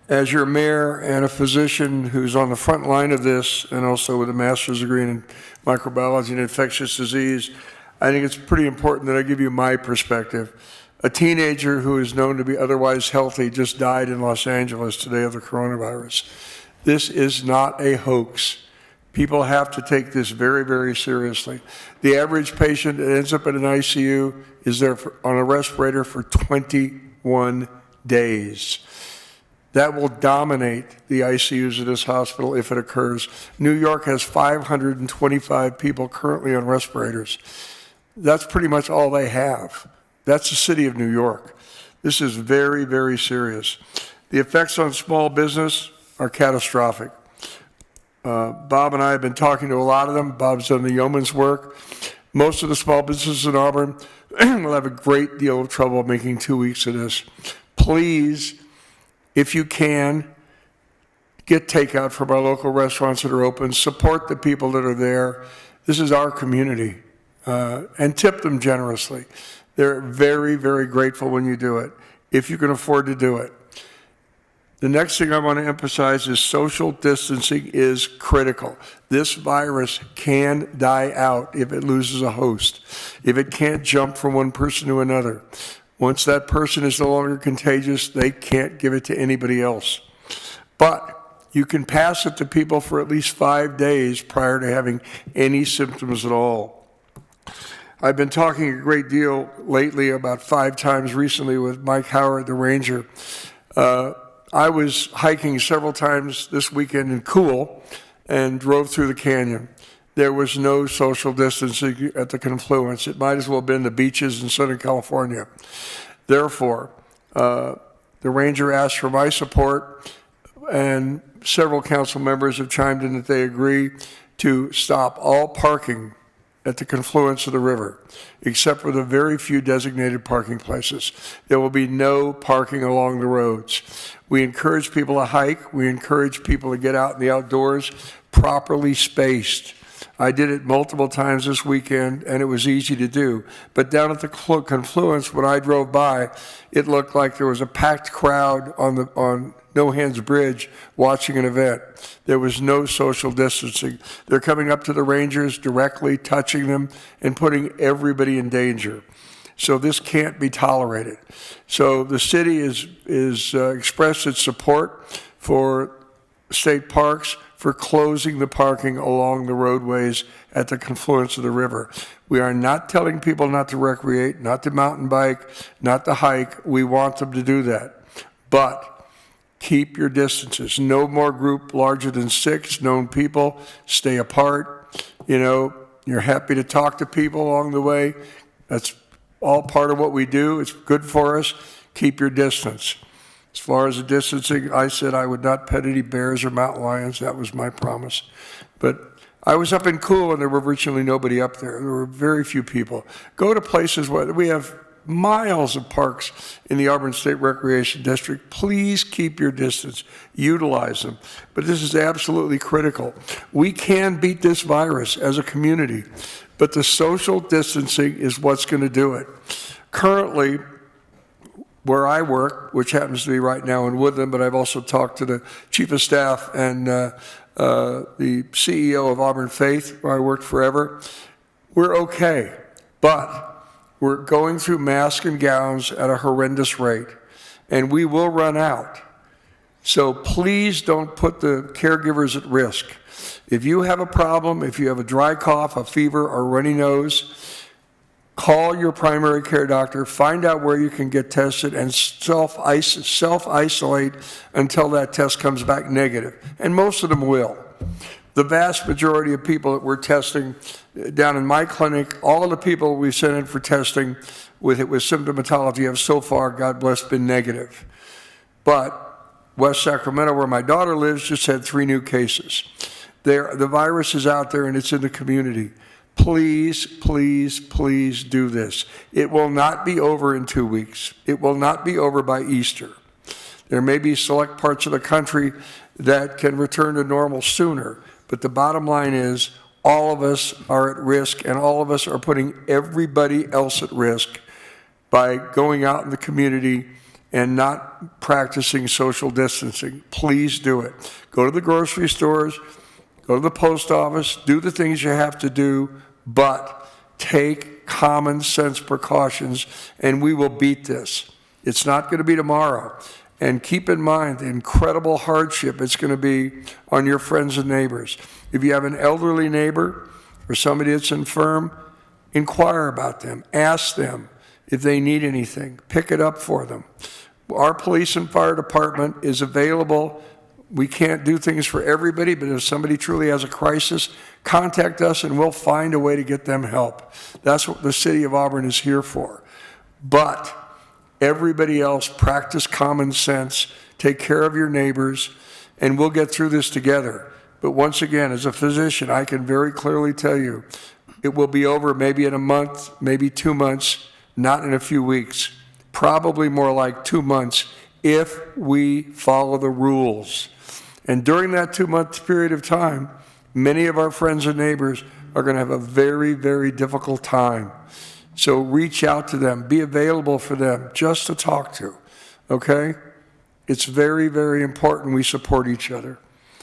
As your mayor and a physician who's on the front line of this, and also with a master's degree in microbiology and infectious disease, I think it's pretty important that I give you my perspective. A teenager who is known to be otherwise healthy just died in Los Angeles today of the coronavirus. This is not a hoax. People have to take this very, very seriously. The average patient that ends up in an ICU is there on a respirator for 21 days. That will dominate the ICUs of this hospital if it occurs. New York has 525 people currently on respirators. That's pretty much all they have. That's the city of New York. This is very, very serious. The effects on small business are catastrophic. Bob and I have been talking to a lot of them. Bob's done the yeoman's work. Most of the small businesses in Auburn will have a great deal of trouble making 2 weeks of this. Please, if you can, get takeout from our local restaurants that are open. Support the people that are there. This is our community. And tip them generously. They're very, very grateful when you do it, if you can afford to do it. The next thing I want to emphasize is social distancing is critical. This virus can die out if it loses a host, if it can't jump from one person to another. Once that person is no longer contagious, they can't give it to anybody else. But you can pass it to people for at least 5 days prior to having any symptoms at all. I've been talking a great deal lately, about 5 times recently, with Mike Howard, the ranger. I was hiking several times this weekend in Cool and drove through the canyon. There was no social distancing at the confluence. It might as well have been the beaches in Southern California. Therefore, the ranger asked for my support, and several council members have chimed in that they agree to stop all parking at the confluence of the river, except for the very few designated parking places. There will be no parking along the roads. We encourage people to hike. We encourage people to get out in the outdoors, properly spaced. I did it multiple times this weekend, and it was easy to do. But down at the confluence, when I drove by, it looked like there was a packed crowd on No Hands Bridge watching an event. There was no social distancing. They're coming up to the rangers directly, touching them, and putting everybody in danger. So this can't be tolerated. So the city is expressed its support for state parks for closing the parking along the roadways at the confluence of the river. We are not telling people not to recreate, not to mountain bike, not to hike. We want them to do that. But keep your distances. No more group larger than 6 known people. Stay apart. You know, you're happy to talk to people along the way. That's all part of what we do. It's good for us. Keep your distance. As far as the distancing, I said I would not pet any bears or mountain lions. That was my promise. But I was up in Cool, and there were virtually nobody up there. There were very few people. Go to places where we have miles of parks in the Auburn State Recreation District. Please keep your distance. Utilize them. But this is absolutely critical. We can beat this virus as a community, but the social distancing is what's going to do it. Currently, where I work, which happens to be right now in Woodland, but I've also talked to the chief of staff and the CEO of Auburn Faith, where I worked forever, we're okay. But we're going through masks and gowns at a horrendous rate, and we will run out. So please don't put the caregivers at risk. If you have a problem, if you have a dry cough, a fever, or runny nose, call your primary care doctor, find out where you can get tested, and self-isolate until that test comes back negative. And most of them will. The vast majority of people that we're testing down in my clinic, all of the people we sent in for testing with symptomatology have so far, God bless, been negative. But West Sacramento, where my daughter lives, just had 3 new cases. The virus is out there and it's in the community. Please, please, please do this. It will not be over in 2 weeks. It will not be over by Easter. There may be select parts of the country that can return to normal sooner, but the bottom line is all of us are at risk, and all of us are putting everybody else at risk by going out in the community and not practicing social distancing. Please do it. Go to the grocery stores, go to the post office, do the things you have to do, but take common sense precautions, and we will beat this. It's not going to be tomorrow. And keep in mind the incredible hardship it's going to be on your friends and neighbors. If you have an elderly neighbor or somebody that's infirm, inquire about them. Ask them if they need anything. Pick it up for them. Our police and fire department is available. We can't do things for everybody, but if somebody truly has a crisis, contact us and we'll find a way to get them help. That's what the city of Auburn is here for. But everybody else, practice common sense, take care of your neighbors, and we'll get through this together. But once again, as a physician, I can very clearly tell you, it will be over maybe in a month, maybe 2 months, not in a few weeks. Probably more like 2 months if we follow the rules. And during that 2-month period of time, many of our friends and neighbors are going to have a very, very difficult time. So reach out to them, be available for them just to talk to, okay? It's very, very important we support each other.